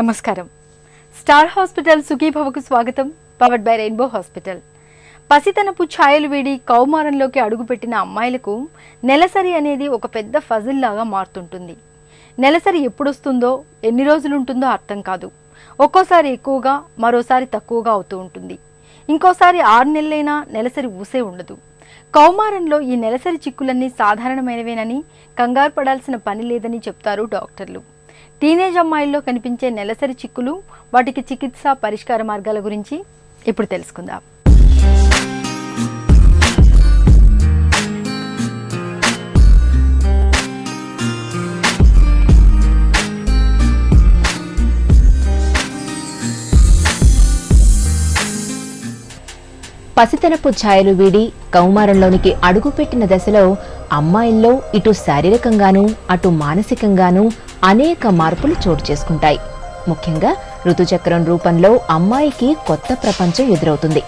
నమస్కారం. Star hospital సుఖీభవకు స్వాగతం. Powered by rainbow hospital. పసితనపు ఛాయలు వీడి కౌమారంలోకి అడుగుపెట్టిన అమ్మాయిలకు నెలసరి అనేది ఒక పెద్ద ఫజిల్ లాగా మారుతుంటుంది. నెలసరి ఎప్పుడొస్తుందో ఎన్ని రోజులు ఉంటుందో అర్థం కాదు. ఒక్కోసారి ఎక్కువగా, మరోసారి తక్కువగా అవుతూ ఉంటుంది. ఇంకోసారి 6 నెలలైనా నెలసరి ఊసే ఉండదు. కౌమారంలో ఈ నెలసరి చిక్కులన్నీ సాధారణమైనవేనని, కంగారు పడాల్సిన పని లేదని చెప్తారు డాక్టర్లు. టీనేజ్ అమ్మాయిల్లో కనిపించే నెలసరి చిక్కులు, వాటికి చికిత్స, పరిష్కార మార్గాల గురించి ఇప్పుడు తెలుసుకుందాం. పసితనపు ఛాయలు వీడి కౌమారంలోనికి అడుగుపెట్టిన దశలో అమ్మాయిల్లో ఇటు శారీరకంగానూ అటు మానసికంగానూ అనేక మార్పులు చోటు చేసుకుంటాయి. ముఖ్యంగా ఋతుచక్రం రూపంలో అమ్మాయికి కొత్త ప్రపంచం ఎదురవుతుంది.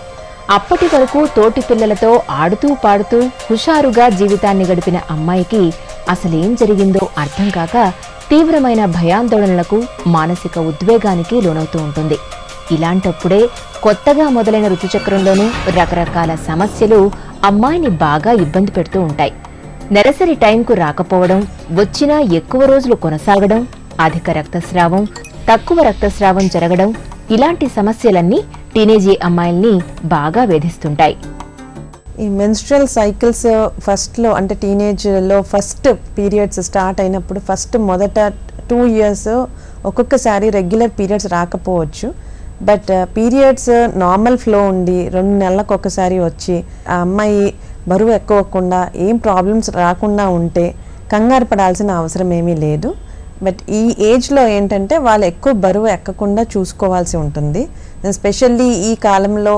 అప్పటి వరకు తోటి పిల్లలతో ఆడుతూ పాడుతూ హుషారుగా జీవితాన్ని గడిపిన అమ్మాయికి అసలేం జరిగిందో అర్థం కాక తీవ్రమైన భయాందోళనలకు, మానసిక ఉద్వేగానికి లోనవుతూ ఉంటుంది. ఇలాంటప్పుడే కొత్తగా మొదలైన ఋతుచక్రంలోనూ రకరకాల సమస్యలు అమ్మాయిని బాగా ఇబ్బంది పెడుతూ ఉంటాయి. నెలసరి టైంకు రాకపోవడం, వచ్చినా ఎక్కువ రోజులు కొనసాగడం, అధిక రక్తస్రావం, తక్కువ రక్తస్రావం జరగడం, ఇలాంటి సమస్యలన్నీ టీనేజీ అమ్మాయిల్ని బాగా వేధిస్తుంటాయి. ఈ మెన్స్ట్రల్ సైకిల్స్ ఫస్ట్లో అంటే టీనేజ్లో ఫస్ట్ పీరియడ్స్ స్టార్ట్ అయినప్పుడు మొదట 2 years ఒక్కొక్కసారి రెగ్యులర్ పీరియడ్స్ రాకపోవచ్చు. బట్ పీరియడ్స్ నార్మల్ ఫ్లో ఉండి 2 నెలలకు ఒకసారి వచ్చి ఆ అమ్మాయి బరువు ఎక్కువకుండా ఏం ప్రాబ్లమ్స్ రాకుండా ఉంటే కంగారు పడాల్సిన అవసరం ఏమీ లేదు. బట్ ఈ ఏజ్లో ఏంటంటే వాళ్ళు ఎక్కువ బరువు ఎక్కకుండా చూసుకోవాల్సి ఉంటుంది. ఎస్పెషల్లీ ఈ కాలంలో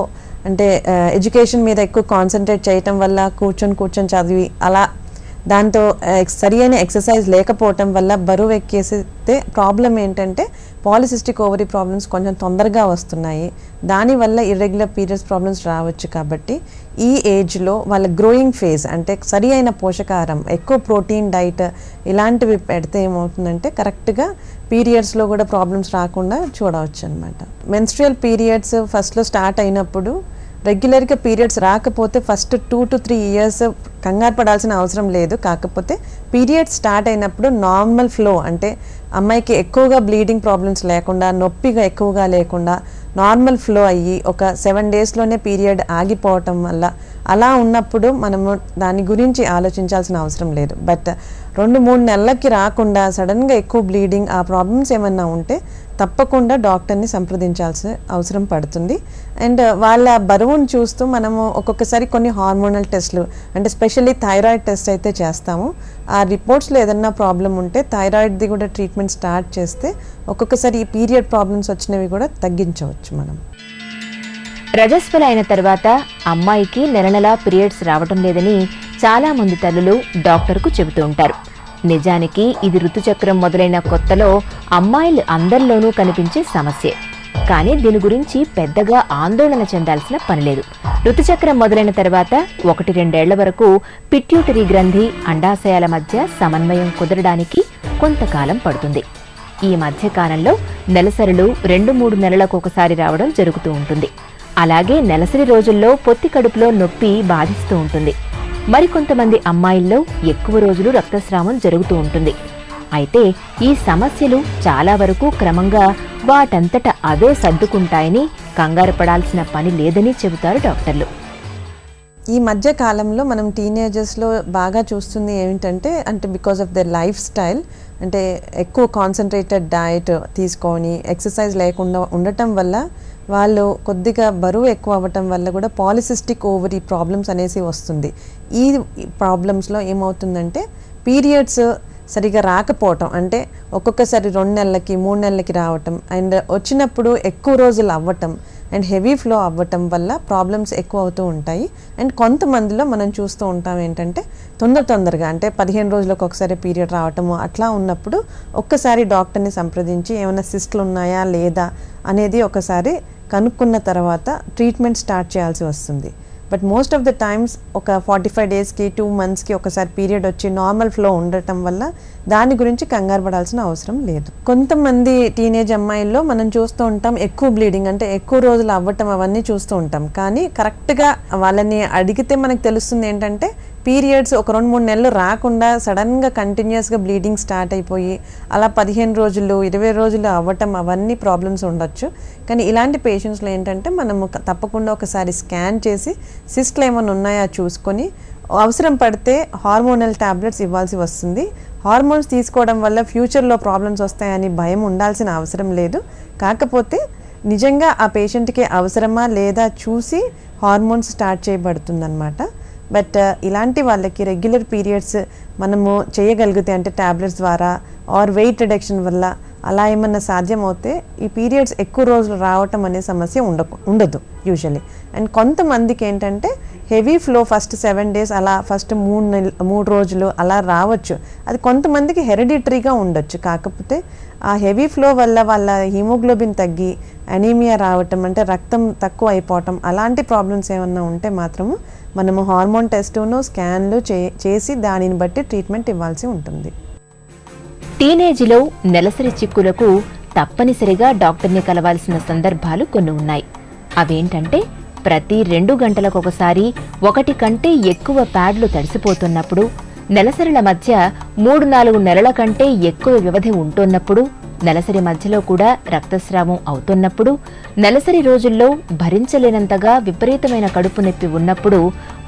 అంటే ఎడ్యుకేషన్ మీద ఎక్కువ కాన్సన్ట్రేట్ చేయటం వల్ల కూర్చొని చదివి అలా దాంతో సరి అయిన ఎక్సర్సైజ్ లేకపోవటం వల్ల బరువు ఎక్కేస్తే ప్రాబ్లం ఏంటంటే పాలిసిస్టిక్ ఓవరీ ప్రాబ్లమ్స్ కొంచెం తొందరగా వస్తున్నాయి. దానివల్ల ఇర్రెగ్యులర్ పీరియడ్స్ ప్రాబ్లమ్స్ రావచ్చు. కాబట్టి ఈ ఏజ్లో వాళ్ళ గ్రోయింగ్ ఫేజ్ అంటే సరి అయిన పోషకాహారం, ఎక్కువ ప్రోటీన్ డైట్ ఇలాంటివి పెడితే ఏమవుతుందంటే కరెక్ట్గా పీరియడ్స్లో కూడా ప్రాబ్లమ్స్ రాకుండా చూడవచ్చు అనమాట. మెన్స్ట్రుయల్ పీరియడ్స్ ఫస్ట్లో స్టార్ట్ అయినప్పుడు రెగ్యులర్గా పీరియడ్స్ రాకపోతే ఫస్ట్ 2 to 3 years కంగారు పడాల్సిన అవసరం లేదు. కాకపోతే పీరియడ్స్ స్టార్ట్ అయినప్పుడు నార్మల్ ఫ్లో అంటే అమ్మాయికి ఎక్కువగా బ్లీడింగ్ ప్రాబ్లమ్స్ లేకుండా, నొప్పిగా ఎక్కువగా లేకుండా నార్మల్ ఫ్లో అయ్యి ఒక 7 daysలోనే పీరియడ్ ఆగిపోవటం వల్ల అలా ఉన్నప్పుడు మనము దాని గురించి ఆలోచించాల్సిన అవసరం లేదు. బట్ 2-3 నెలలకి రాకుండా సడన్గా ఎక్కువ బ్లీడింగ్, ఆ ప్రాబ్లమ్స్ ఏమన్నా ఉంటే తప్పకుండా డాక్టర్ని సంప్రదించాల్సిన అవసరం పడుతుంది. అండ్ వాళ్ళ బరువును చూస్తూ మనము ఒక్కొక్కసారి కొన్ని హార్మోనల్ టెస్ట్లు అంటే స్పెషల్లీ థైరాయిడ్ టెస్ట్ అయితే చేస్తాము. ఆ రిపోర్ట్స్లో ఏదన్నా ప్రాబ్లం ఉంటే థైరాయిడ్ది కూడా ట్రీట్మెంట్ స్టార్ట్ చేస్తే ఒక్కొక్కసారి ఈ పీరియడ్ ప్రాబ్లమ్స్ వచ్చినవి కూడా తగ్గించవచ్చు మనం. రజస్వల అయిన తర్వాత అమ్మాయికి నెల పీరియడ్స్ రావటం లేదని చాలా మంది తల్లులు డాక్టర్కు చెబుతూ ఉంటారు. నిజానికి ఇది ఋతుచక్రం మొదలైన కొత్తలో అమ్మాయిలు అందరిలోనూ కనిపించే సమస్యే. కానీ దీని గురించి పెద్దగా ఆందోళన చెందాల్సిన పనిలేదు. ఋతుచక్రం మొదలైన తర్వాత 1-2 ఏళ్ల వరకు పిట్యూటరీ గ్రంథి, అండాశయాల మధ్య సమన్వయం కుదరడానికి కొంతకాలం పడుతుంది. ఈ మధ్య కాలంలో నెలసరులు 2-3 నెలలకు ఒకసారి రావడం జరుగుతూ ఉంటుంది. అలాగే నెలసరి రోజుల్లో పొత్తి కడుపులో నొప్పి బాధిస్తూ ఉంటుంది. మరికొంతమంది అమ్మాయిల్లో ఎక్కువ రోజులు రక్తస్రావం జరుగుతూ ఉంటుంది. అయితే ఈ సమస్యలు చాలా వరకు క్రమంగా వాటంతట అవే సర్దుకుంటాయని, కంగారు పడాల్సిన పని లేదని చెబుతారు డాక్టర్లు. ఈ మధ్య కాలంలో మనం టీనేజర్స్లో బాగా చూస్తుంది ఏమిటంటే because of their life style అంటే ఎక్కువ కాన్సన్ట్రేటెడ్ డయట్ తీసుకొని ఎక్సర్సైజ్ లేకుండా ఉండటం వల్ల వాళ్ళు కొద్దిగా బరువు ఎక్కువ అవ్వటం వల్ల కూడా పాలిసిస్టిక్ ఓవరీ ప్రాబ్లమ్స్ అనేసి వస్తుంది. ఈ ప్రాబ్లమ్స్లో ఏమవుతుందంటే పీరియడ్స్ సరిగా రాకపోవటం అంటే ఒక్కొక్కసారి 2 నెలలకి 3 నెలలకి రావటం అండ్ వచ్చినప్పుడు ఎక్కువ రోజులు అవ్వటం అండ్ హెవీ ఫ్లో అవ్వటం వల్ల ప్రాబ్లమ్స్ ఎక్కువ అవుతూ ఉంటాయి. అండ్ కొంతమందిలో మనం చూస్తూ ఉంటాం ఏంటంటే తొందరగా అంటే 15 రోజులకు ఒకసారి పీరియడ్ రావటము అట్లా ఉన్నప్పుడు ఒక్కసారి డాక్టర్ని సంప్రదించి ఏమైనా సిస్ట్లు ఉన్నాయా లేదా అనేది ఒకసారి కనుక్కున్న తర్వాత ట్రీట్మెంట్ స్టార్ట్ చేయాల్సి వస్తుంది. But most of the times ఒక 45 డేస్కి 2 monthsకి ఒకసారి పీరియడ్ వచ్చి నార్మల్ ఫ్లో ఉండటం వల్ల దాని గురించి కంగారు పడాల్సిన అవసరం లేదు. కొంతమంది టీనేజ్ అమ్మాయిల్లో మనం చూస్తూ ఉంటాం ఎక్కువ బ్లీడింగ్, అంటే ఎక్కువ రోజులు అవ్వటం అవన్నీ చూస్తూ ఉంటాం. కానీ కరెక్ట్గా వాళ్ళని అడిగితే మనకు తెలుస్తుంది ఏంటంటే పీరియడ్స్ ఒక 2-3 నెలలు రాకుండా సడన్గా కంటిన్యూస్గా బ్లీడింగ్ స్టార్ట్ అయిపోయి అలా 15 రోజులు 20 రోజులు అవ్వటం అవన్నీ ప్రాబ్లమ్స్ ఉండొచ్చు. కానీ ఇలాంటి పేషెంట్స్లో ఏంటంటే మనము తప్పకుండా ఒకసారి స్కాన్ చేసి సిస్ట్లు ఏమైనా ఉన్నాయా చూసుకొని అవసరం పడితే హార్మోనల్ టాబ్లెట్స్ ఇవ్వాల్సి వస్తుంది. హార్మోన్స్ తీసుకోవడం వల్ల ఫ్యూచర్లో ప్రాబ్లమ్స్ వస్తాయని భయం ఉండాల్సిన అవసరం లేదు. కాకపోతే నిజంగా ఆ పేషెంట్కి అవసరమా లేదా చూసి హార్మోన్స్ స్టార్ట్ చేయబడుతుందన్నమాట. బట్ ఇలాంటి వాళ్ళకి రెగ్యులర్ పీరియడ్స్ మనము చేయగలిగితే అంటే ట్యాబ్లెట్స్ ద్వారా ఆర్ వెయిట్ రిడక్షన్ వల్ల అలా ఏమన్నా సాధ్యమవుతే ఈ పీరియడ్స్ ఎక్కువ రోజులు రావటం అనే సమస్య ఉండదు యూజువలీ. అండ్ కొంతమందికి ఏంటంటే హెవీ ఫ్లో ఫస్ట్ 7 days అలా ఫస్ట్ 3 రోజులు అలా రావచ్చు. అది కొంతమందికి హెరిడిటరీగా ఉండొచ్చు. కాకపోతే ఆ హెవీ ఫ్లో వల్ల వాళ్ళ హీమోగ్లోబిన్ తగ్గి అనీమియా రావటం అంటే రక్తం తక్కువ అయిపోవటం అలాంటి ప్రాబ్లమ్స్ ఏమన్నా ఉంటే మాత్రము మనము హార్మోన్ టెస్టును స్కాన్లు చేసి దానిని బట్టి ట్రీట్మెంట్ ఇవ్వాల్సి ఉంటుంది. టీనేజ్లో నెలసరి చిక్కులకు తప్పనిసరిగా డాక్టర్ని కలవాల్సిన సందర్భాలు కొన్ని ఉన్నాయి. అవేంటంటే ప్రతి 2 గంటలకొకసారి 1 కంటే ఎక్కువ ప్యాడ్లు తడిసిపోతున్నప్పుడు, నెలసరిల మధ్య 3-4 నెలల కంటే ఎక్కువ వ్యవధి ఉంటున్నప్పుడు, నెలసరి మధ్యలో కూడా రక్తస్రావం అవుతున్నప్పుడు, నెలసరి రోజుల్లో భరించలేనంతగా విపరీతమైన కడుపు నొప్పి ఉన్నప్పుడు,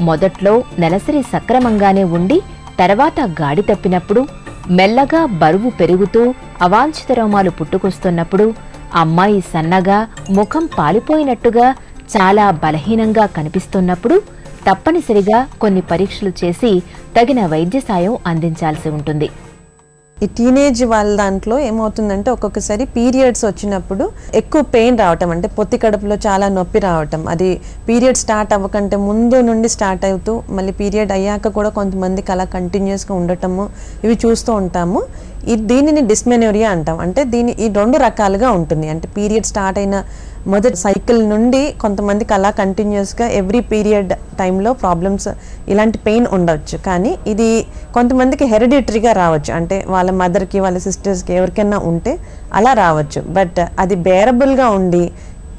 మొదట్లో నెలసరి సక్రమంగానే ఉండి తర్వాత గాడి తప్పినప్పుడు, మెల్లగా బరువు పెరుగుతూ అవాంఛిత రోమాలు పుట్టుకొస్తున్నప్పుడు, అమ్మాయి సన్నగా ముఖం పాలిపోయినట్టుగా చాలా బలహీనంగా కనిపిస్తున్నప్పుడు తప్పనిసరిగా కొన్ని పరీక్షలు చేసి తగిన వైద్య సాయం అందించాల్సి ఉంటుంది. ఈ టీనేజ్ వాళ్ళ దాంట్లో ఏమవుతుందంటే ఒక్కొక్కసారి పీరియడ్స్ వచ్చినప్పుడు ఎక్కువ పెయిన్ రావటం, అంటే పొత్తి కడుపులో చాలా నొప్పి రావటం, అది పీరియడ్ స్టార్ట్ అవ్వకంటే ముందు నుండి స్టార్ట్ అవుతూ మళ్ళీ పీరియడ్ అయ్యాక కూడా కొంతమందికి అలా కంటిన్యూస్గా ఉండటము ఇవి చూస్తూ ఉంటాము. దీనిని డిస్మెనోరియా అంటాం. అంటే ఈ 2 రకాలుగా ఉంటుంది. అంటే పీరియడ్ స్టార్ట్ అయిన మొదటి సైకిల్ నుండి కొంతమందికి అలా కంటిన్యూస్గా ఎవ్రీ పీరియడ్ టైంలో ప్రాబ్లమ్స్ ఇలాంటి పెయిన్ ఉండవచ్చు. కానీ ఇది కొంతమందికి హెరిడిటరీగా రావచ్చు, అంటే వాళ్ళ మదర్కి వాళ్ళ సిస్టర్స్కి ఎవరికైనా ఉంటే అలా రావచ్చు. బట్ అది బేరబుల్గా ఉండి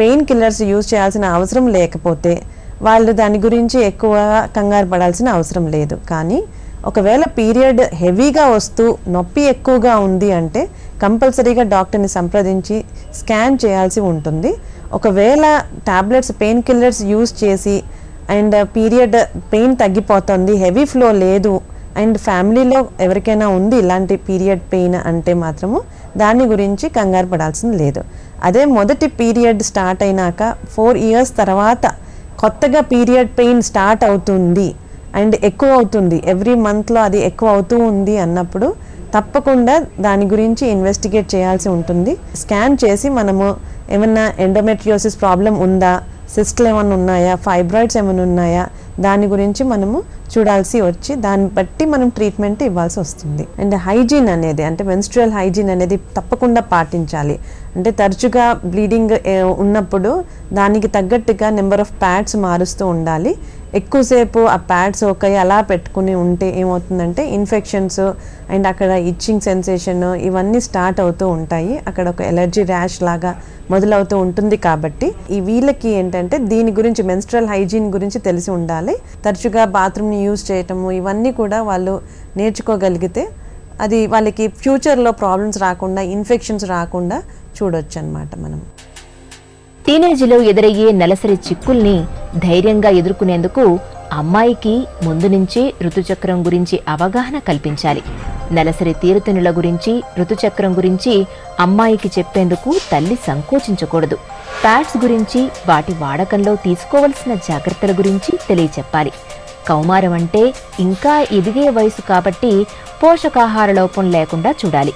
పెయిన్ కిల్లర్స్ యూజ్ చేయాల్సిన అవసరం లేకపోతే వాళ్ళు దాని గురించి ఎక్కువ కంగారు పడాల్సిన అవసరం లేదు. కానీ ఒకవేళ పీరియడ్ హెవీగా వస్తూ నొప్పి ఎక్కువగా ఉంది అంటే కంపల్సరీగా డాక్టర్ని సంప్రదించి స్కాన్ చేయాల్సి ఉంటుంది. ఒకవేళ టాబ్లెట్స్ పెయిన్ కిల్లర్స్ యూజ్ చేసి అండ్ పీరియడ్ పెయిన్ తగ్గిపోతుంది, హెవీ ఫ్లో లేదు అండ్ ఫ్యామిలీలో ఎవరికైనా ఉంది ఇలాంటి పీరియడ్ పెయిన్ అంటే మాత్రము దాని గురించి కంగారు పడాల్సింది లేదు. అదే మొదటి పీరియడ్ స్టార్ట్ అయినాక 4 years తర్వాత కొత్తగా పీరియడ్ పెయిన్ స్టార్ట్ అవుతుంది అండ్ ఎక్కువ అవుతుంది, ఎవ్రీ మంత్లో అది ఎక్కువ అవుతూ ఉంది అన్నప్పుడు తప్పకుండా దాని గురించి ఇన్వెస్టిగేట్ చేయాల్సి ఉంటుంది. స్కాన్ చేసి మనము ఏమన్నా ఎండోమెట్రియోసిస్ ప్రాబ్లం ఉందా, సిస్ట్లు ఏమైనా ఉన్నాయా, ఫైబ్రాయిడ్స్ ఏమైనా ఉన్నాయా, దాని గురించి మనము చూడాల్సి వచ్చి దాన్ని బట్టి మనం ట్రీట్మెంట్ ఇవ్వాల్సి వస్తుంది. అండ్ హైజీన్ అనేది అంటే మెన్స్ట్రువల్ హైజీన్ అనేది తప్పకుండా పాటించాలి. అంటే తరచుగా బ్లీడింగ్ ఉన్నప్పుడు దానికి తగ్గట్టుగా నెంబర్ ఆఫ్ ప్యాడ్స్ మారుస్తూ ఉండాలి. ఎక్కువసేపు ఆ ప్యాడ్స్ అలా పెట్టుకుని ఉంటే ఏమవుతుందంటే ఇన్ఫెక్షన్స్ అండ్ అక్కడ ఇచ్చింగ్ సెన్సేషన్ ఇవన్నీ స్టార్ట్ అవుతూ ఉంటాయి, అక్కడ ఒక ఎలర్జీ ర్యాష్ లాగా మొదలవుతూ ఉంటుంది. కాబట్టి వీళ్ళకి ఏంటంటే దీని గురించి మెన్స్ట్రువల్ హైజీన్ గురించి తెలిసి ఉండాలి. తరచుగా బాత్రూమ్ని యూజ్ చేయటము ఇవన్నీ కూడా వాళ్ళు నేర్చుకోగలిగితే అది వాళ్ళకి ఫ్యూచర్లో ప్రాబ్లమ్స్ రాకుండా ఇన్ఫెక్షన్స్ రాకుండా చూడొచ్చు అన్నమాట. మనం టీనేజ్లో ఎదురయ్యే నెలసరి చిక్కుల్ని ధైర్యంగా ఎదుర్కొనేందుకు అమ్మాయికి ముందు నుంచే ఋతుచక్రం గురించి అవగాహన కల్పించాలి. నెలసరి తీరుతెన్నుల గురించి ఋతుచక్రం గురించి అమ్మాయికి చెప్పేందుకు తల్లి సంకోచించకూడదు. ప్యాడ్స్ గురించి వాటి వాడకంలో తీసుకోవలసిన జాగ్రత్తల గురించి తెలియచెప్పాలి. కౌమారం అంటే ఇంకా ఎదిగే వయసు కాబట్టి పోషకాహార లోపం లేకుండా చూడాలి.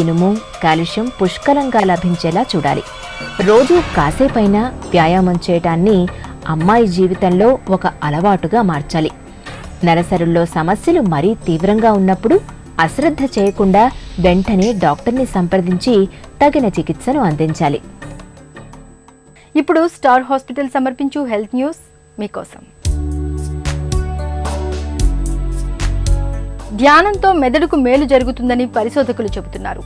ఇనుము, కాల్షియం పుష్కలంగా లభించేలా చూడాలి. రోజూ కాసేపైనా వ్యాయామం చేయటాన్ని అమ్మాయి జీవితంలో ఒక అలవాటుగా మార్చాలి. నెలసరుల్లో సమస్యలు మరీ తీవ్రంగా ఉన్నప్పుడు అశ్రద్ధ చేయకుండా వెంటనే డాక్టర్ని సంప్రదించి తగిన చికిత్సను అందించాలి. ఇప్పుడు స్టార్ హాస్పిటల్ సమర్పించు హెల్త్ న్యూస్ మీకోసం. ధ్యానంతో మెదడుకు మేలు జరుగుతుందని పరిశోధకులు చెబుతున్నారు.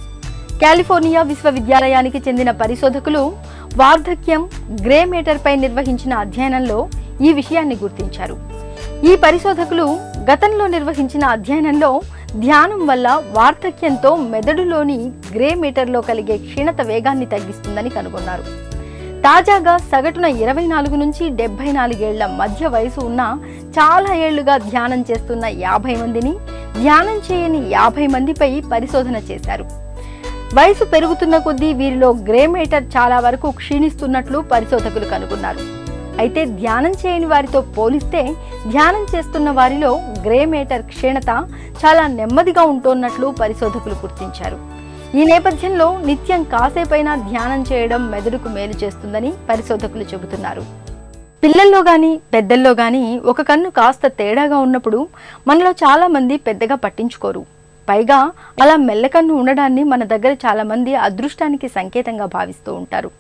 కాలిఫోర్నియా విశ్వవిద్యాలయానికి చెందిన పరిశోధకులు వార్ధక్యం గ్రే మేటర్ పై నిర్వహించిన అధ్యయనంలో ఈ విషయాన్ని గుర్తించారు. ఈ పరిశోధకులు గతంలో నిర్వహించిన అధ్యయనంలో ధ్యానం వల్ల వార్ధక్యంతో మెదడులోని గ్రే మీటర్లో కలిగే క్షీణత వేగాన్ని తగ్గిస్తుందని కనుగొన్నారు. తాజాగా సగటున 24 నుంచి 74 ఏళ్ల మధ్య వయసు ఉన్న చాలా ఏళ్లుగా ధ్యానం చేస్తున్న 50 మందిని, ధ్యానం చేయని 50 మందిపై పరిశోధన చేశారు. వయసు పెరుగుతున్న కొద్దీ వీరిలో గ్రే మేటర్ చాలా వరకు క్షీణిస్తున్నట్లు పరిశోధకులు కనుగొన్నారు. అయితే ధ్యానం చేయని వారితో పోలిస్తే ధ్యానం చేస్తున్న వారిలో గ్రే మేటర్ క్షీణత చాలా నెమ్మదిగా ఉంటున్నట్లు పరిశోధకులు గుర్తించారు. ఈ నేపథ్యంలో నిత్యం కాసేపైనా ధ్యానం చేయడం మెదడుకు మేలు చేస్తుందని పరిశోధకులు చెబుతున్నారు. పిల్లల్లో గాని పెద్దల్లో గాని ఒక కన్ను కాస్త తేడాగా ఉన్నప్పుడు మనలో చాలా మంది పెద్దగా పట్టించుకోరు. పైగా అలా మెల్లకన్ను ఉండడాన్ని మన దగ్గర చాలా మంది అదృష్టానికి సంకేతంగా భావిస్తూ ఉంటారు.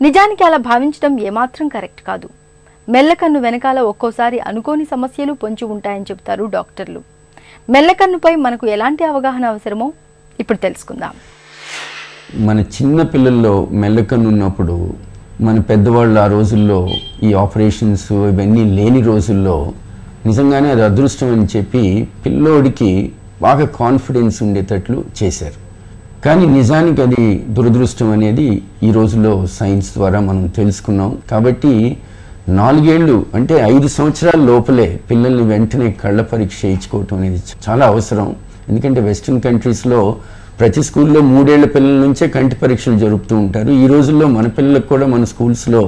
నిజానికి అలా భావించడం ఏమాత్రం కరెక్ట్ కాదు. మెల్లకన్ను వెనకాల ఒక్కోసారి అనుకోని సమస్యలు పొంచి ఉంటాయని చెబుతారు డాక్టర్లు. మెల్లకన్నుపై మనకు ఎలాంటి అవగాహన అవసరమో ఇప్పుడు తెలుసుకుందాం. మన చిన్న పిల్లల్లో మెల్లకన్ను ఉన్నప్పుడు మన పెద్దవాళ్ళు ఆ రోజుల్లో ఈ ఆపరేషన్స్ ఇవన్నీ లేని రోజుల్లో నిజంగానే అది అదృష్టం అని చెప్పి పిల్లోడికి బాగా కాన్ఫిడెన్స్ ఉండేటట్లు చేశారు. కానీ నిజానికి అది దురదృష్టం అనేది ఈ రోజుల్లో సైన్స్ ద్వారా మనం తెలుసుకున్నాం. కాబట్టి 4 ఏళ్ళు అంటే 5 సంవత్సరాల లోపలే పిల్లల్ని వెంటనే కళ్ళ పరీక్ష చేయించుకోవటం అనేది చాలా అవసరం. ఎందుకంటే వెస్ట్రన్ కంట్రీస్లో ప్రతి స్కూల్లో 3 ఏళ్ల పిల్లల నుంచే కంటి పరీక్షలు జరుపుతూ ఉంటారు. ఈ రోజుల్లో మన పిల్లలకు కూడా మన స్కూల్స్లో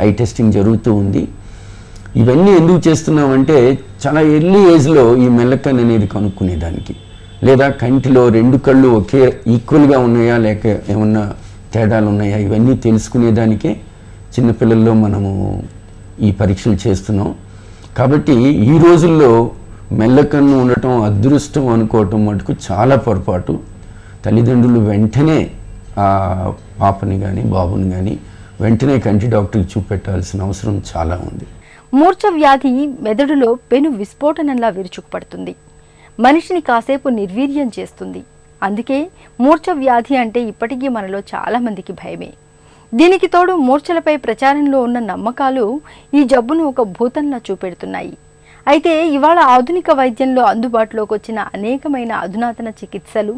ఐ టెస్టింగ్ జరుగుతూ ఉంది. ఇవన్నీ ఎందుకు చేస్తున్నామంటే చాలా ఎర్లీ ఏజ్లో ఈ మెల్లకన్ను అనేది కనుక్కునేదానికి, లేదా కంటిలో 2 కళ్ళు ఒకే ఈక్వల్గా ఉన్నాయా లేక ఏమన్నా తేడాలు ఉన్నాయా ఇవన్నీ తెలుసుకునేదానికే చిన్నపిల్లల్లో మనము ఈ పరీక్షలు చేస్తున్నాం. కాబట్టి ఈ రోజుల్లో మెల్లకన్ను ఉండటం అదృష్టం అనుకోవటం మటుకు చాలా పొరపాటు. తల్లిదండ్రులు వెంటనే ఆ పాపని కానీ బాబుని కానీ వెంటనే కంటి డాక్టర్కి చూపెట్టాల్సిన అవసరం చాలా ఉంది. మూర్ఛ వ్యాధి మెదడులో పెను విస్ఫోటనంలా విరుచుకుపడుతుంది. మనిషిని కాసేపు నిర్వీర్యం చేస్తుంది. అందుకే మూర్ఛ వ్యాధి అంటే ఇప్పటికీ మనలో చాలా మందికి భయమే. దీనికి తోడు మూర్ఛలపై ప్రచారంలో ఉన్న నమ్మకాలు ఈ జబ్బును ఒక భూతంలా చూపెడుతున్నాయి. అయితే ఇవాళ ఆధునిక వైద్యంలో అందుబాటులోకి వచ్చిన అనేకమైన అధునాతన చికిత్సలు,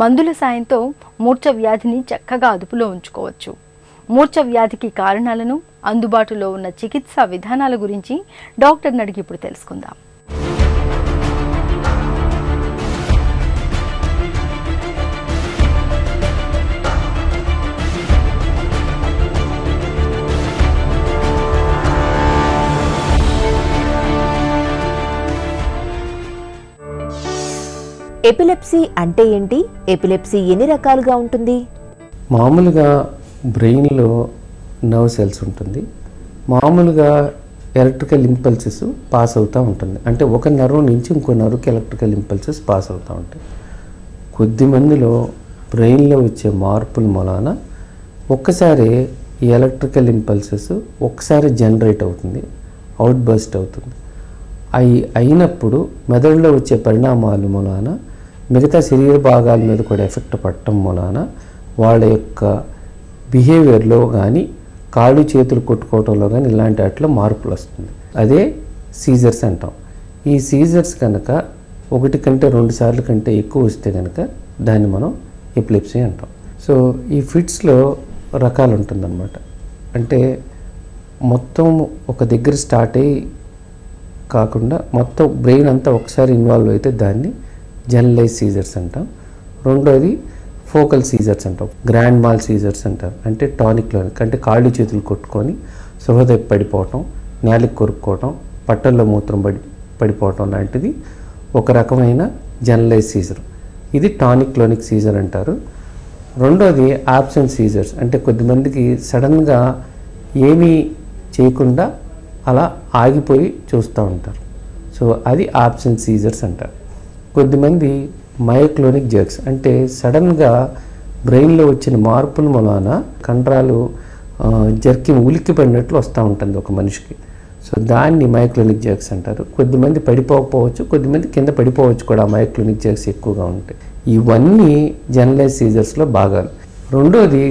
మందుల సాయంతో మూర్ఛ వ్యాధిని చక్కగా అదుపులో ఉంచుకోవచ్చు. మూర్ఛ వ్యాధికి కారణాలను, అందుబాటులో ఉన్న చికిత్సా విధానాల గురించి డాక్టర్ని అడిగి ఇప్పుడు తెలుసుకుందాం. ఎపిలెప్సీ అంటే ఏంటి? ఎపిలెప్సీ ఎన్ని రకాలుగా ఉంటుంది? మామూలుగా బ్రెయిన్లో నర్వ్ సెల్స్ ఉంటుంది. మామూలుగా ఎలక్ట్రికల్ ఇంపల్సెస్ పాస్ అవుతూ ఉంటుంది. అంటే ఒక నర్వ్ నుంచి ఇంకో నర్వ్కి ఎలక్ట్రికల్ ఇంపల్సెస్ పాస్ అవుతూ ఉంటాయి. కొద్దిమందిలో బ్రెయిన్లో వచ్చే మార్పుల మూలాన ఒక్కసారి ఈ ఎలక్ట్రికల్ ఇంపల్సెస్ ఒక్కసారి జనరేట్ అవుతుంది, అవుట్ బర్స్ట్ అవుతుంది. అయినప్పుడు మెదడులో వచ్చే పరిణామాల మూలాన మిగతా శరీర భాగాల మీద కూడా ఎఫెక్ట్ పడటం మూలాన వాళ్ళ యొక్క బిహేవియర్లో కానీ కాళ్ళు చేతులు కొట్టుకోవటంలో కానీ ఇలాంటి వాటిలో మార్పులు వస్తుంది. అదే సీజర్స్ అంటాం. ఈ సీజర్స్ కనుక 1 కంటే 2 సార్లు కంటే ఎక్కువ వస్తే కనుక దాన్ని మనం ఎపిలెప్సీ అంటాం. సో ఈ ఫిట్స్లో రకాలు ఉంటుందన్నమాట. అంటే మొత్తం ఒక దగ్గర స్టార్ట్ అయ్యి కాకుండా మొత్తం బ్రెయిన్ అంతా ఒకసారి ఇన్వాల్వ్ అయితే దాన్ని జనరలైజ్ సీజర్స్ అంటాం. రెండోది ఫోకల్ సీజర్స్ అంటాం. గ్రాండ్ మాల్ సీజర్స్ అంటారు. అంటే టానిక్లోనిక్, అంటే కాళ్ళు చేతులు కొట్టుకొని సృహ పడిపోవటం, నేలకు కొరుక్కోవటం, పట్టల్లో మూత్రం పడిపోవటం లాంటిది ఒక రకమైన జనరలైజ్ సీజర్. ఇది టానిక్లోనిక్ సీజర్ అంటారు. రెండోది ఆబ్సెంట్ సీజర్స్. అంటే కొద్దిమందికి సడన్గా ఏమీ చేయకుండా అలా ఆగిపోయి చూస్తూ ఉంటారు. సో అది ఆబ్సెంట్ సీజర్స్ అంటారు. కొద్దిమంది మయోక్లోనిక్ జర్క్స్, అంటే సడన్గా బ్రెయిన్లో వచ్చిన మార్పుల మూలాన కండరాలు జర్కింగ్ ఉలిక్కి పడినట్లు వస్తూ ఉంటుంది ఒక మనిషికి. సో దాన్ని మయోక్లోనిక్ జర్క్స్ అంటారు. కొద్దిమంది పడిపోకపోవచ్చు, కొద్దిమంది కింద పడిపోవచ్చు కూడా మయోక్లోనిక్ జర్క్స్ ఎక్కువగా ఉంటాయి. ఇవన్నీ జనరలైజ్ సీజర్స్లో భాగాలు. రెండోది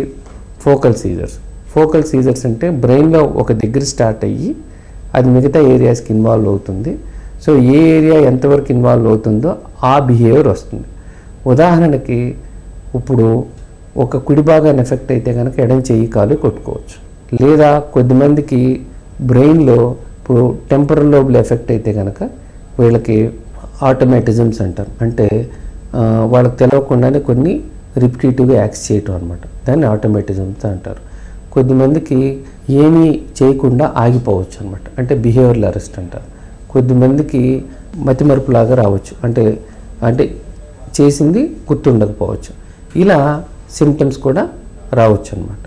ఫోకల్ సీజర్స్. ఫోకల్ సీజర్స్ అంటే బ్రెయిన్లో ఒక దగ్గర స్టార్ట్ అయ్యి అది మిగతా ఏరియాస్కి ఇన్వాల్వ్ అవుతుంది. సో ఏ ఏరియా ఎంతవరకు ఇన్వాల్వ్ అవుతుందో ఆ బిహేవియర్ వస్తుంది. ఉదాహరణకి ఇప్పుడు ఒక కుడి భాగాన్ని ఎఫెక్ట్ అయితే కనుక ఎడం చెయ్యి కాలు కొట్టుకోవచ్చు. లేదా కొద్దిమందికి బ్రెయిన్లో ఇప్పుడు టెంపరల్ లోబ్లో ఎఫెక్ట్ అయితే కనుక వీళ్ళకి ఆటోమేటిజమ్స్ అంటారు. అంటే వాళ్ళకి తెలవకుండానే కొన్ని రిపిటేటివ్గా యాక్ట్ చేయటం అనమాట. దాన్ని ఆటోమేటిజమ్స్ అంటారు. కొద్దిమందికి ఏమీ చేయకుండా ఆగిపోవచ్చు అనమాట, అంటే బిహేవియరల్ అరెస్ట్ అంటారు. కొద్దిమందికి మతిమరుపులాగా రావచ్చు, అంటే చేసింది గుర్తుండకపోవచ్చు. ఇలా సిమ్టమ్స్ కూడా రావచ్చు అనమాట.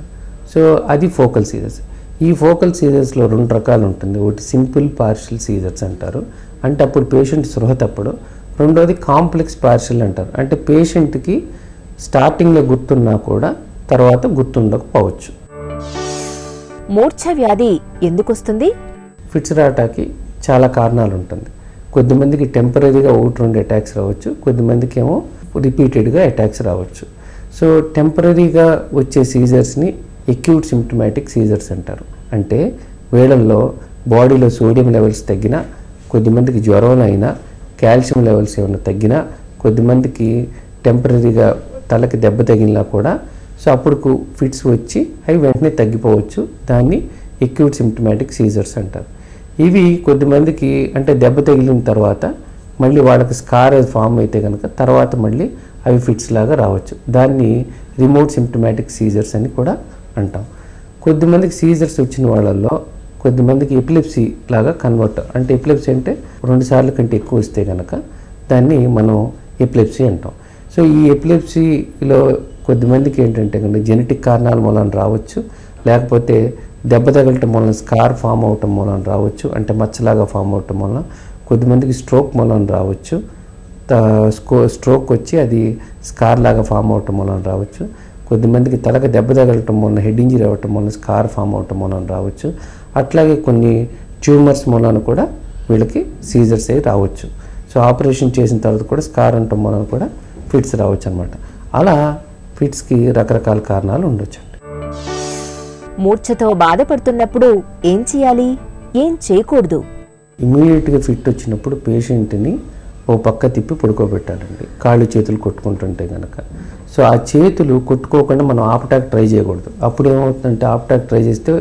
సో అది ఫోకల్ సీజర్స్. ఈ ఫోకల్ సీజర్స్లో 2 రకాలు ఉంటుంది. ఒకటి సింపుల్ పార్షియల్ సీజర్స్ అంటారు, అంటే అప్పుడు పేషెంట్ స్పృహ తప్పడు. రెండోది కాంప్లెక్స్ పార్షియల్ అంటారు, అంటే పేషెంట్కి స్టార్టింగ్లో గుర్తున్నా కూడా తర్వాత గుర్తుండకపోవచ్చు. మూర్ఛ వ్యాధి ఎందుకు వస్తుంది? ఫిట్స్ రావటానికి చాలా కారణాలు ఉంటుంది. కొద్దిమందికి టెంపరీగా 1-2 అటాక్స్ రావచ్చు, కొద్దిమందికి ఏమో రిపీటెడ్గా అటాక్స్ రావచ్చు. సో టెంపరీగా వచ్చే సీజర్స్ని ఎక్యూట్ సిమ్టమాటిక్ సీజర్స్ అంటారు. అంటే వీళ్ళల్లో బాడీలో సోడియం లెవెల్స్ తగ్గినా, కొద్దిమందికి జ్వరం అయినా, కాల్షియం లెవెల్స్ ఏమైనా తగ్గినా, కొద్దిమందికి టెంపరీగా తలకి దెబ్బ తగిలినా కూడా సో అప్పుడు ఫిట్స్ వచ్చి అవి వెంటనే తగ్గిపోవచ్చు. దాన్ని ఎక్యూట్ సిమ్టమాటిక్ సీజర్స్ అంటారు. ఇవి కొద్దిమందికి అంటే దెబ్బ తగిలిన తర్వాత మళ్ళీ వాళ్ళకి స్కార్ ఫామ్ అయితే కనుక తర్వాత మళ్ళీ అవి ఫిట్స్ లాగా రావచ్చు. దాన్ని రిమోట్ సిమ్టమాటిక్ సీజర్స్ అని కూడా అంటాం. కొద్దిమందికి సీజర్స్ వచ్చిన వాళ్ళల్లో కొద్దిమందికి ఎపిలెప్సీ లాగా కన్వర్ట్, అంటే ఎపిలెప్సీ అంటే 2 సార్లు కంటే ఎక్కువ వస్తే కనుక దాన్ని మనం ఎపిలెప్సీ అంటాం. సో ఈ ఎపిలెప్సీలో కొద్దిమందికి ఏంటంటే కనుక జెనెటిక్ కారణాల మూలన రావచ్చు, లేకపోతే దెబ్బ తగలటం మూలన స్కార్ ఫామ్ అవటం మూలన రావచ్చు, అంటే మచ్చలాగా ఫామ్ అవటం వలన. కొద్దిమందికి స్ట్రోక్ మూలన రావచ్చు, స్ట్రోక్ వచ్చి అది స్కార్ లాగా ఫామ్ అవటం మూలన రావచ్చు. కొద్దిమందికి తలకు దెబ్బ తగలటం మూలన హెడ్ ఇంజరీ అవ్వటం మూలన స్కార్ ఫామ్ అవటం మూలన రావచ్చు. అట్లాగే కొన్ని ట్యూమర్స్ మూలన కూడా వీళ్ళకి సీజర్స్ అయి రావచ్చు. సో ఆపరేషన్ చేసిన తర్వాత కూడా స్కార్ అంటం మూలన కూడా ఫిట్స్ రావచ్చు అనమాట. అలా ఫిట్స్కి రకరకాల కారణాలు ఉండొచ్చు. మూర్ఛతో బాధపడుతున్నప్పుడు ఏం చేయాలి, ఏం చేయకూడదు? ఇమీడియట్గా ఫిట్ వచ్చినప్పుడు పేషెంట్ని ఓ పక్క తిప్పి పడుకోబెట్టాలండి, కాళ్ళు చేతులు కొట్టుకుంటుంటే కనుక. సో ఆ చేతులు కొట్టుకోకుండా మనం ఆపటానికి ట్రై చేయకూడదు. అప్పుడు ఏమవుతుందంటే ఆపటానికి ట్రై చేస్తే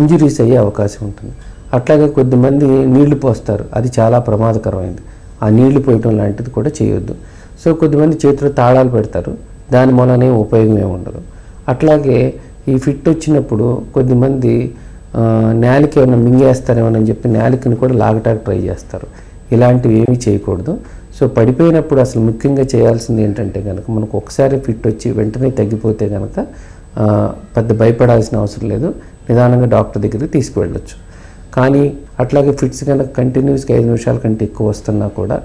ఇంజురీస్ అయ్యే అవకాశం ఉంటుంది. అట్లాగే కొద్దిమంది నీళ్లు పోస్తారు, అది చాలా ప్రమాదకరమైంది. ఆ నీళ్లు పోయటం లాంటిది కూడా చేయొద్దు. సో కొద్దిమంది చేతిలో తాళాలు పెడతారు, దాని మూలనే ఉపయోగం ఏమి ఉండదు. అట్లాగే ఈ ఫిట్ వచ్చినప్పుడు కొద్దిమంది నేలకి ఏమైనా మింగేస్తారేమోనని చెప్పి నేలకిని కూడా లాగటానికి ట్రై చేస్తారు. ఇలాంటివి ఏమీ చేయకూడదు. సో పడిపోయినప్పుడు అసలు ముఖ్యంగా చేయాల్సింది ఏంటంటే కనుక మనకు ఒకసారి ఫిట్ వచ్చి వెంటనే తగ్గిపోతే కనుక పెద్ద భయపడాల్సిన అవసరం లేదు, నిదానంగా డాక్టర్ దగ్గరికి తీసుకువెళ్ళొచ్చు. కానీ అట్లాగే ఫిట్స్ కనుక కంటిన్యూస్గా 5 నిమిషాల కంటే ఎక్కువ వస్తున్నా కూడా,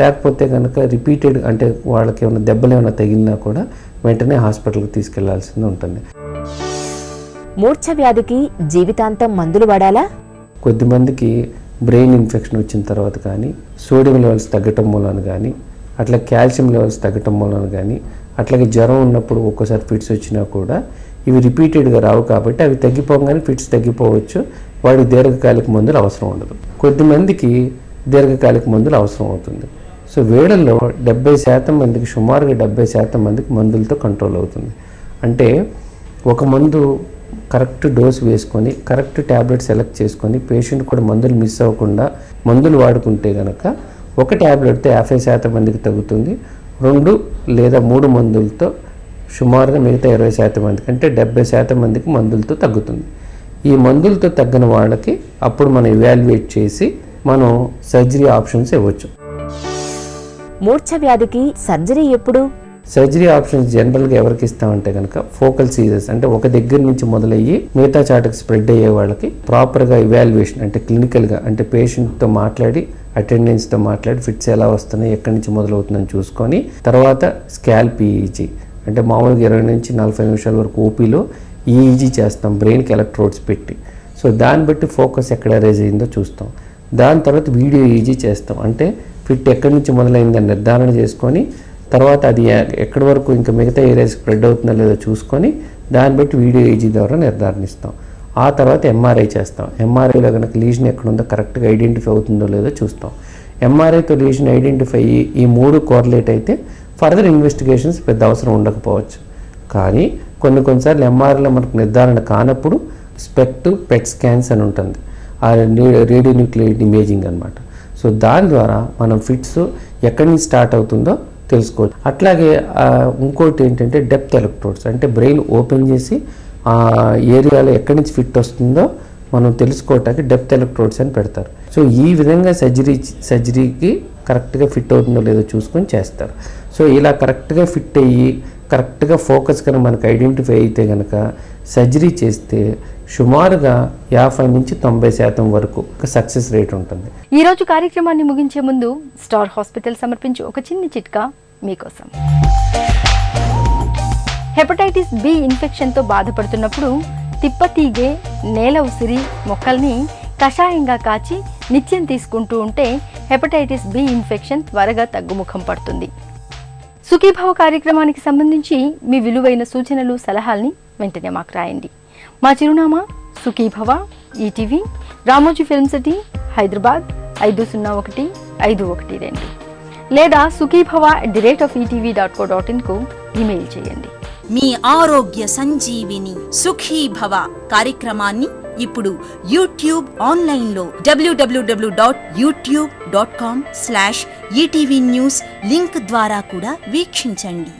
లేకపోతే కనుక రిపీటెడ్ అంటే వాళ్ళకి ఏమైనా దెబ్బలు ఏమైనా తగిలినా కూడా వెంటనే హాస్పిటల్కి తీసుకెళ్లాల్సింది ఉంటుంది. మూర్ఛ వ్యాధికి జీవితాంతం మందులు వాడాలా? కొద్దిమందికి బ్రెయిన్ ఇన్ఫెక్షన్ వచ్చిన తర్వాత కానీ, సోడియం లెవెల్స్ తగ్గటం మూలన కానీ, అట్లా కాల్షియం లెవెల్స్ తగ్గటం మూలన కానీ, అట్లాగే జ్వరం ఉన్నప్పుడు ఒక్కోసారి ఫిట్స్ వచ్చినా కూడా ఇవి రిపీటెడ్గా రావు కాబట్టి అవి తగ్గిపోగానే ఫిట్స్ తగ్గిపోవచ్చు. వాడికి దీర్ఘకాలిక మందులు అవసరం ఉండదు. కొద్దిమందికి దీర్ఘకాలిక మందులు అవసరం అవుతుంది. సో వీళ్ళల్లో 70% మందికి, సుమారుగా 70% మందికి మందులతో కంట్రోల్ అవుతుంది. అంటే ఒక మందు కరెక్ట్ డోస్ వేసుకొని కరెక్ట్ ట్యాబ్లెట్ సెలెక్ట్ చేసుకొని పేషెంట్ కూడా మందులు మిస్ అవ్వకుండా మందులు వాడుకుంటే కనుక ఒక ట్యాబ్లెట్తో 50% మందికి తగ్గుతుంది. 2 లేదా 3 మందులతో సుమారుగా మిగతా 20% మందికి, అంటే 70% మందికి మందులతో తగ్గుతుంది. ఈ మందులతో తగ్గిన వాళ్ళకి అప్పుడు మనం ఇవాల్యుయేట్ చేసి మనం సర్జరీ ఆప్షన్స్ ఇవ్వచ్చు. మూర్ఛ వ్యాధికి సర్జరీ ఎప్పుడు? సర్జరీ ఆప్షన్స్ జనరల్గా ఎవరికి ఇస్తామంటే కనుక ఫోకల్ సీజర్స్, అంటే ఒక దగ్గర నుంచి మొదలయ్యి మిగతా చాటుకు స్ప్రెడ్ అయ్యే వాళ్ళకి ప్రాపర్గా ఇవాల్యుయేషన్, అంటే క్లినికల్గా, అంటే పేషెంట్తో మాట్లాడి అటెండెన్స్తో మాట్లాడి ఫిట్స్ ఎలా వస్తున్నాయి, ఎక్కడి నుంచి మొదలవుతుందని చూసుకొని తర్వాత స్కాల్ప్ ఈఈజీ, అంటే మామూలుగా 20 నుంచి 40 నిమిషాల వరకు ఓపీలో ఈఈజీ చేస్తాం బ్రెయిన్కి ఎలక్ట్రోడ్స్ పెట్టి. సో దాన్ని బట్టి ఫోకస్ ఎక్కడ రేజ్ అయిందో చూస్తాం. దాని తర్వాత వీడియో ఈజీ చేస్తాం, అంటే ఫిట్ ఎక్కడి నుంచి మొదలైందని నిర్ధారణ చేసుకొని తర్వాత అది ఎక్కడి వరకు ఇంకా మిగతా ఏరియాస్ స్ప్రెడ్ అవుతుందో లేదో చూసుకొని దాన్ని బట్టి వీడియో ఈజీ ద్వారా నిర్ధారణిస్తాం. ఆ తర్వాత ఎంఆర్ఐ చేస్తాం. ఎంఆర్ఐలో కనుక లీజన్ ఎక్కడ ఉందో కరెక్ట్గా ఐడెంటిఫై అవుతుందో లేదో చూస్తాం. ఎంఆర్ఐతో లీజన్ ఐడెంటిఫై ఈ 3 కోరిలేట్ అయితే ఫర్దర్ ఇన్వెస్టిగేషన్స్ పెద్ద అవసరం ఉండకపోవచ్చు. కానీ కొన్నిసార్లు ఎంఆర్ఐలో మనకు నిర్ధారణ కానప్పుడు స్పెక్ట్ పెట్ స్కాన్స్ అని ఉంటుంది, ఆ రేడియో న్యూక్లియర్ ఇమేజింగ్ అనమాట. సో దాని ద్వారా మనం ఫిట్స్ ఎక్కడి నుంచి స్టార్ట్ అవుతుందో తెలుసుకోవచ్చు. అట్లాగే ఇంకోటి ఏంటంటే డెప్త్ ఎలక్ట్రోడ్స్, అంటే బ్రెయిన్ ఓపెన్ చేసి ఆ ఏరియాలో ఎక్కడి నుంచి ఫిట్ వస్తుందో మనం తెలుసుకోవటానికి డెప్త్ ఎలక్ట్రోడ్స్ అని పెడతారు. సో ఈ విధంగా సర్జరీకి కరెక్ట్గా ఫిట్ అవుతుందో లేదో చూసుకొని చేస్తారు. సో ఇలా కరెక్ట్గా ఫిట్ అయ్యి కరెక్ట్గా ఫోకస్ కనుక మనకు ఐడెంటిఫై అయితే కనుక సర్జరీ చేస్తే సుమారుగా 50 నుంచి 90% వరకు సక్సెస్ రేట్ ఉంటుంది. ఈ రోజు కార్యక్రమాన్ని ముగించే ముందు స్టార్ హాస్పిటల్ సమర్పించే ఒక చిన్న చిట్కా మీకోసం. హెపటైటిస్ బి ఇన్ఫెక్షన్తో బాధపడుతున్నప్పుడు తిప్పతీగే, నేల ఉసిరి మొక్కల్ని కషాయంగా కాచి నిత్యం తీసుకుంటూ ఉంటే హెపటైటిస్ బి ఇన్ఫెక్షన్ త్వరగా తగ్గుముఖం పడుతుంది. సుఖీభవ కార్యక్రమానికి సంబంధించి మీ విలువైన సూచనలు సలహాల్ని వెంటనే మాకు రాయండి. మా చిరునామా Sukhibhava, ETV, Ramoji film city, Hyderabad 501512 లేదా sukhibhava@etv.co.in కు ఇమెయిల్ చేయండి. మీ ఆరోగ్య సంజీవిని సుఖీభవ కార్యక్రమాన్ని ఇప్పుడు యూట్యూబ్ ఆన్లైన్లో www.youtube.com/etv news లింక్ ద్వారా కూడా వీక్షించండి.